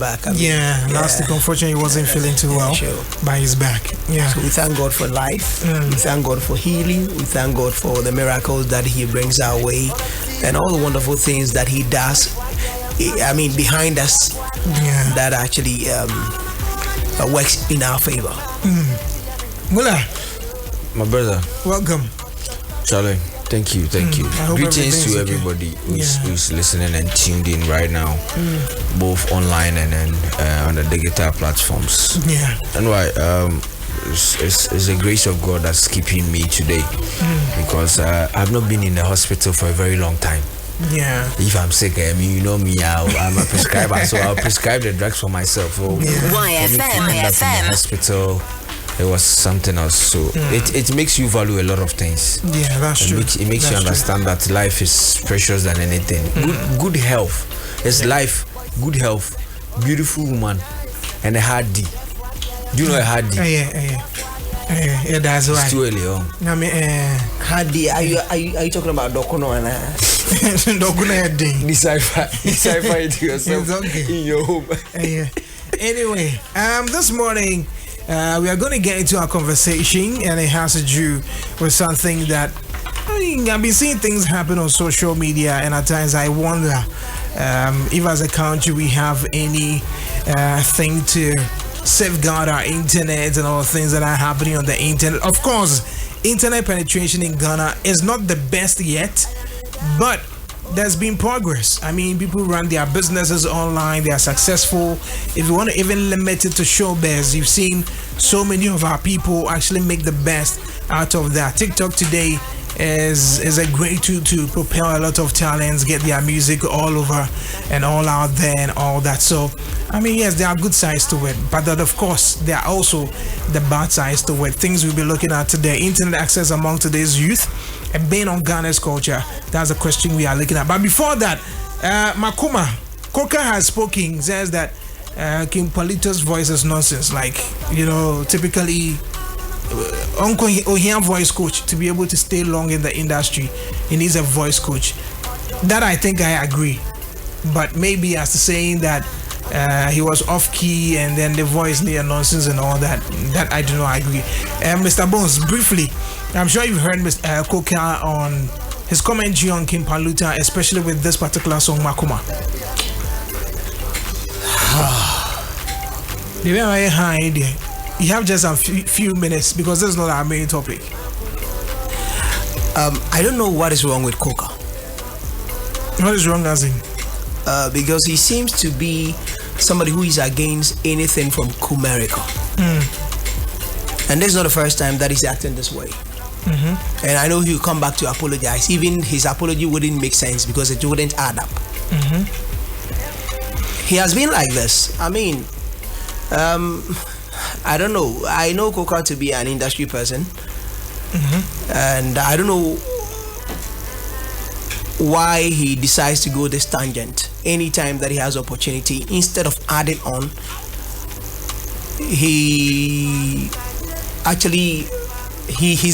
back. Last week unfortunately he wasn't feeling too well, but he's back. So we thank God for life. We thank God for healing. We thank God for the miracles that He brings our way, and all the wonderful things that He does. Behind us, that actually works in our favor. Mula, my brother, welcome. Charlie, thank you. Greetings to everybody who's listening and tuned in right now, both online and then on the digital platforms. And why? It's the grace of God that's keeping me today, because I've not been in the hospital for a very long time. If I'm sick, you know me, I'm a prescriber, so I'll prescribe the drugs for myself. YFM. Hospital, it was something else. So it makes you value a lot of things. That's true. It makes you understand that life is precious than anything. Good health is life. Good health, beautiful woman, and a hard D. Do you know a hard D? Yeah, that's right. It's too early on. Hard D. Are you talking about Dokono and Dokono D? Decipher it yourself in your home. Anyway, this morning we are going to get into our conversation, and it has to do with something that I've been seeing things happen on social media, and at times I wonder if as a country we have any thing to safeguard our internet and all the things that are happening on the internet. Of course, internet penetration in Ghana is not the best yet, but there's been progress. People run their businesses online, they are successful. If you want to even limit it to showbiz, you've seen so many of our people actually make the best out of that. TikTok today is a great tool to propel a lot of talents, get their music all over and all out there and all that. So yes, there are good sides to it, but that, of course, there are also the bad sides to it. Things we'll be looking at today: internet access among today's youth and being on Ghana's culture. That's a question we are looking at. But before that, Makuma Koka has spoken, says that King Paluta's voice is nonsense. Typically Uncle Ohian voice coach to be able to stay long in the industry, he needs a voice coach. That I think I agree, but maybe as to saying that he was off key and then the voice near nonsense and all that I do not agree. Mr. Bonez, briefly, I'm sure you've heard Mr. Koka on his commentary on King Paluta, especially with this particular song Makuma. You have just a few minutes because this is not our main topic. I don't know what is wrong with Koka. What is wrong, as in? Because he seems to be somebody who is against anything from Kumerica. And this is not the first time that he's acting this way. And I know he'll come back to apologize. Even his apology wouldn't make sense because it wouldn't add up. He has been like this. I don't know. I know Koka to be an industry person, and I don't know why he decides to go this tangent anytime that he has opportunity. Instead of adding on, he's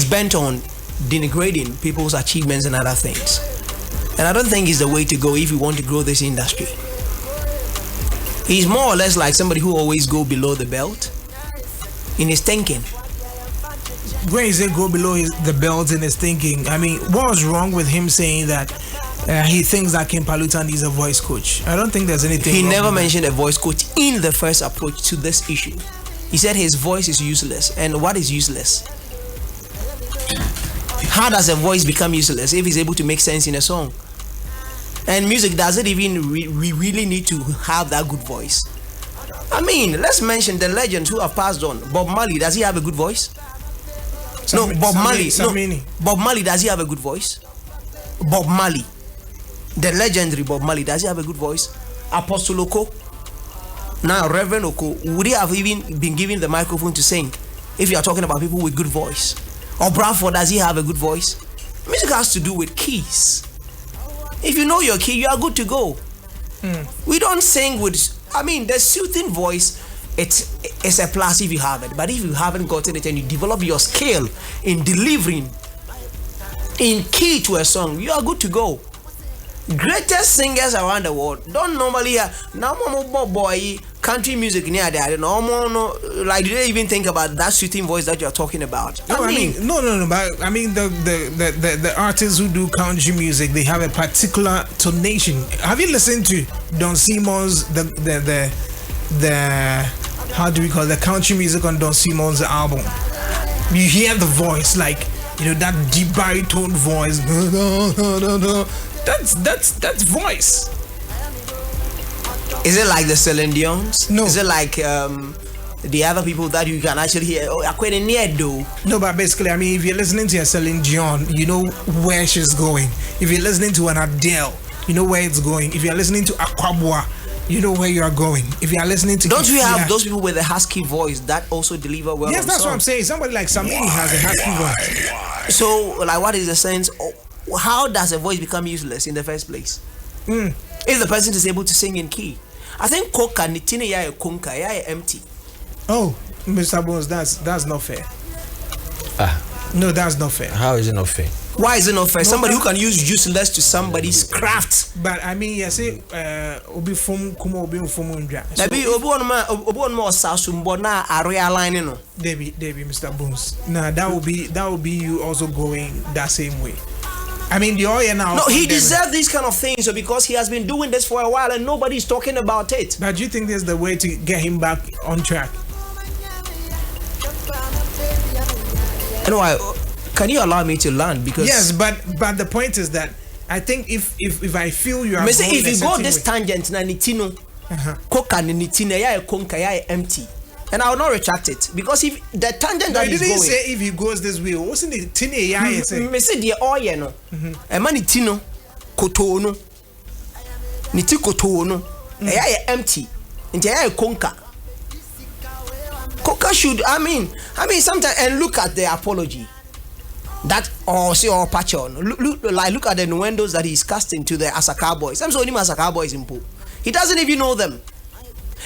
bent on denigrating people's achievements and other things, and I don't think it's the way to go if you want to grow this industry. He's more or less like somebody who always go below the belt in his thinking. When you say go below the belt in his thinking, what was wrong with him saying that he thinks that King Paluta needs a voice coach? I don't think there's anything He wrong never with mentioned a voice coach in the first approach to this issue. He said his voice is useless. And what is useless? How does a voice become useless if he's able to make sense in a song? And music, does it even we really need to have that good voice? Let's mention the legends who have passed on. Bob Marley, does he have a good voice? Bob Marley, does he have a good voice? Bob Marley, the legendary Bob Marley, does he have a good voice? Apostle Oko, now Reverend Oko, would he have even been given the microphone to sing if you are talking about people with good voice? Or Bradford, does he have a good voice? Music has to do with keys. If you know your key, you are good to go. We don't sing with... the soothing voice, it's a plus if you have it. But if you haven't gotten it and you develop your skill in delivering in key to a song, you are good to go. Greatest singers around the world don't normally have now boy country music near there, no, like, do they even think about that soothing voice that you're talking about? No, I mean, no. But I mean, the artists who do country music, they have a particular tonation. Have you listened to Don Simon's the how do we call it, the country music on Don Simon's album? You hear the voice, like, you know, that deep baritone voice. That's voice. Is it like the Celine Dion's? No. Is it like the other people that you can actually hear? Oh, I quite near though. No, but basically, I mean, if you're listening to a Celine Dion, you know where she's going. If you're listening to an Adele, you know where it's going. If you're listening to Aquabua, you know where you are going. If you are listening to... Don't we have those people with a husky voice that also deliver well? Yes, that's what I'm saying. Somebody like Samini has a husky voice. So, like, what is the sense? How does a voice become useless in the first place? If the person is able to sing in key. I think Koka nitine ya konka ya empty. Oh, Mr. Bonez, that's not fair. No, that's not fair. How is it not fair? Why is it not fair? Somebody who can use useless to somebody's craft. But I mean, you say, obi from kumo obi from undra. Maybe obi one more sasumbo na area line no. Debbie, Mr. Bonez. Nah, that will be you also going that same way. I mean, the oil now. No, he deserves these kind of things because he has been doing this for a while and nobody's talking about it. But do you think there's the way to get him back on track? Anyway, can you allow me to learn? Because yes, but the point is that I think if I feel you are going if you go this way, tangent na nitino, Koka ni nitine ya konka ya empty. And I will not retract it because if the tangent that he's going, didn't say if he goes this way, what's in the tine ya? Me say the oil no, a man nitino, koto no, niti koto no, ya empty, and ya konka. Koka should, I mean, sometimes and look at the apology. That or say or patch on. Look at the innuendos that he's casting to the Asaka boys. I'm so only Asaka boys in pool. He doesn't even know them.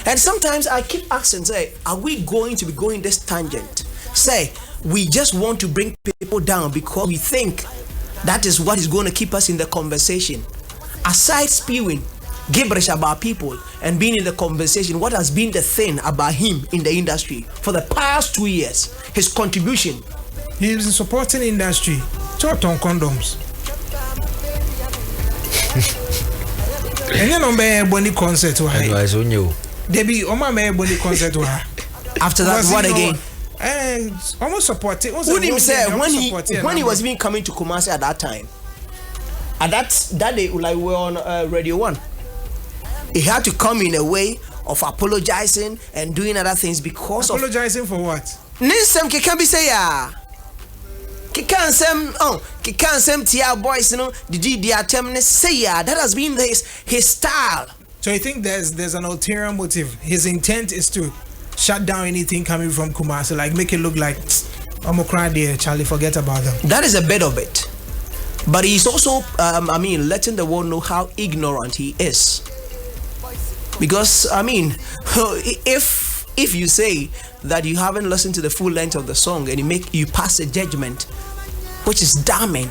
And sometimes I keep asking, say, are we going to be going this tangent? Say, we just want to bring people down because we think that is what is going to keep us in the conversation. Aside spewing gibberish about people and being in the conversation, what has been the thing about him in the industry for the past 2 years? His contribution. He's supporting industry. Talk on condoms. And you know, me boni concert to her. Debbie, Oma me boni concert to her. After that, what again? Almost supporting. Who did say when he was even coming to Kumasi at that time? At that day, like we were on Radio 1, he had to come in a way of apologizing and doing other things because apologizing for what? Nisem can be say ya. Kikan tia boys, you know, the attempt say ya. That has been his style. So I think there's an ulterior motive. His intent is to shut down anything coming from Kumasi, like make it look like I'm a cry there, Charlie, forget about them. That is a bit of it. But he's also letting the world know how ignorant he is. Because if you say that you haven't listened to the full length of the song and you pass a judgment which is damning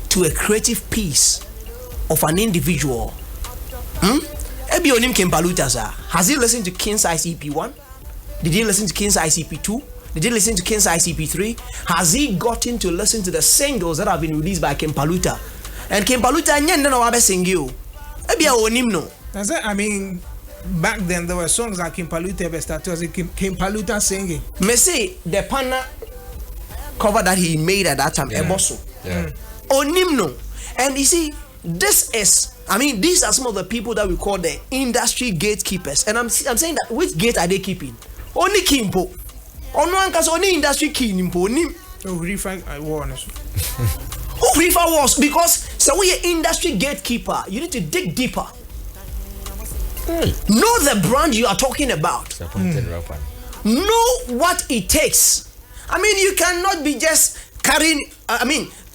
to a creative piece of an individual, Paluta, has he listened to King's ICP1? Did he listen to King's ICP2? Did he listen to King's ICP3? Has he gotten to listen to the singles that have been released by Paluta? And Paluta nyenda na wabe singio. Ebia onimno. That's it. I mean, back then there were songs like Paluta started as Paluta singing. Me say the pana cover that he made at that time, Eboso. Onimno. And you see, these are some of the people that we call the industry gatekeepers. And I'm saying that which gate are they keeping? Only Kimpo. Only industry key nimpo nim. Oh, refer I warn. Who refer was because so we are industry gatekeeper. You need to dig deeper. Know the brand you are talking about. Know what it takes. I mean, you cannot be just carrying.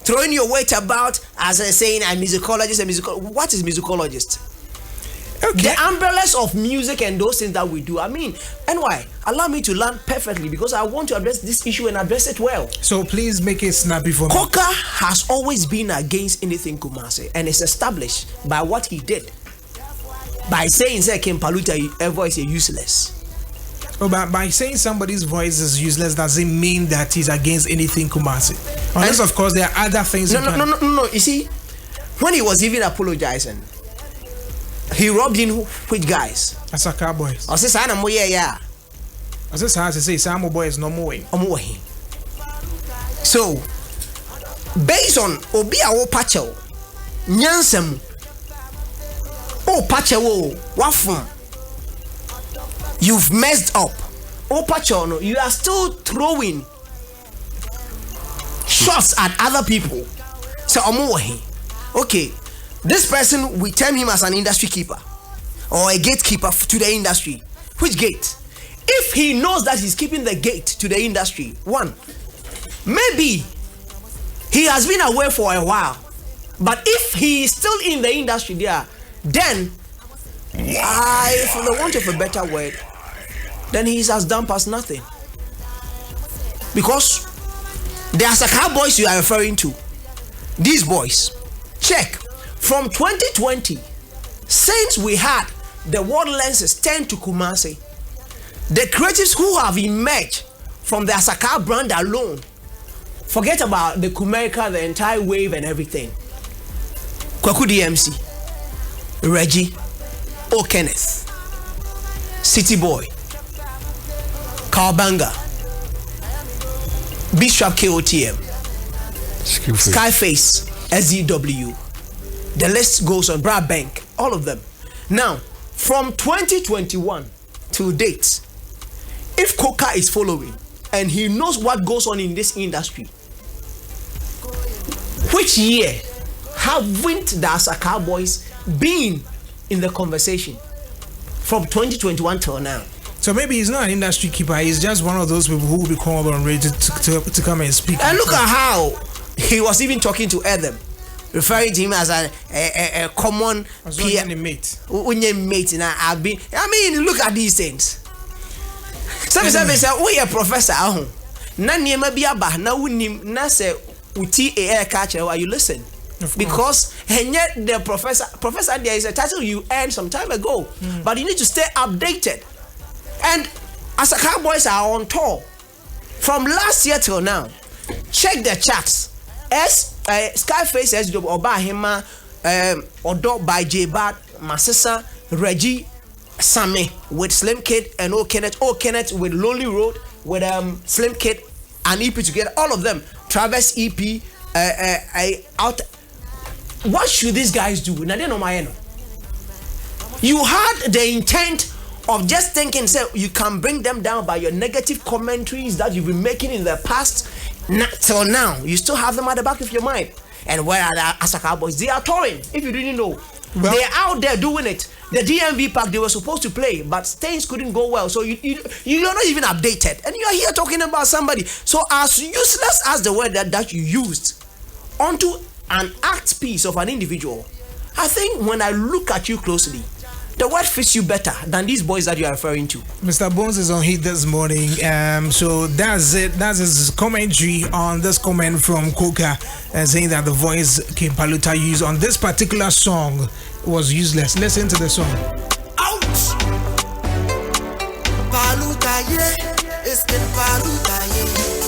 Throwing your weight about as saying I'm musicologist. What is musicologist? Okay. The umbrellas of music and those things that we do. Anyway, allow me to learn perfectly because I want to address this issue and address it well. So please make it snappy for me. Koka has always been against anything Kumasi and it's established by what he did. by saying say King Paluta voice is useless. Oh, but by saying somebody's voice is useless doesn't mean that he's against anything Kumasi. Unless, of course, there are other things. No. You see, when he was even apologizing, he rubbed in which guys? Asaka boys. I say, "Sana mo yeah." I say, "Some boys no more." So, based on Obi Awo Pacho, Nyansem, Pacho, Wafum. You've messed up. Pachono, you are still throwing shots at other people. So, okay, this person, we term him as an industry keeper or a gatekeeper to the industry. Which gate? If he knows that he's keeping the gate to the industry, one, maybe he has been away for a while, but if he is still in the industry there, then for the want of a better word, then he is as dumb as nothing. Because the Asaka boys you are referring to, these boys, check, from 2020, since we had the world lenses turn to Kumasi, the creatives who have emerged from the Asaka brand alone, forget about the Kumerica, the entire wave and everything. Kwaku DMC, Reggie, Kenneth, City Boy, Kawabanga, Bishop KOTM, Skyface, SDW. The list goes on. Brad Bank, all of them. Now, from 2021 to date, if Koka is following and he knows what goes on in this industry, which year haven't the Asaka boys been in the conversation from 2021 till now? So maybe he's not an industry keeper. He's just one of those people who will be called on radio to come and speak. And look at how he was even talking to Adam, referring to him as a common peer mate. I mean, look at these things. Some say, "We a professor." Na niema bi aba na wunim na se uti air catcher while you listen. Because and yet the professor there is a title you earned some time ago, but you need to stay updated. And Asaka boys are on tour from last year till now. Check the charts. Skyface SW Oba Hima, Odo by J Bad, Masisa, Reggie, Sammy with Slim Kid and Kenneth with Lonely Road with Slim Kid and EP together, all of them. Travis EP out. What should these guys do? You had the intent of just thinking, say, you can bring them down by your negative commentaries that you've been making in the past. Till now, you still have them at the back of your mind. And where are the Asaka boys? They are touring. If you didn't know, they're out there doing it. The DMV park they were supposed to play, but things couldn't go well. So you're not even updated, and you are here talking about somebody. So as useless as the word that you used onto an act piece of an individual, I think when I look at you closely, the word fits you better than these boys that you are referring to. Mr. Bonez is on heat this morning. So that's it. That's his commentary on this comment from Koka, saying that the voice King Paluta used on this particular song was useless. Listen to the song. Ouch! Paluta, yeah. It's King Paluta, yeah.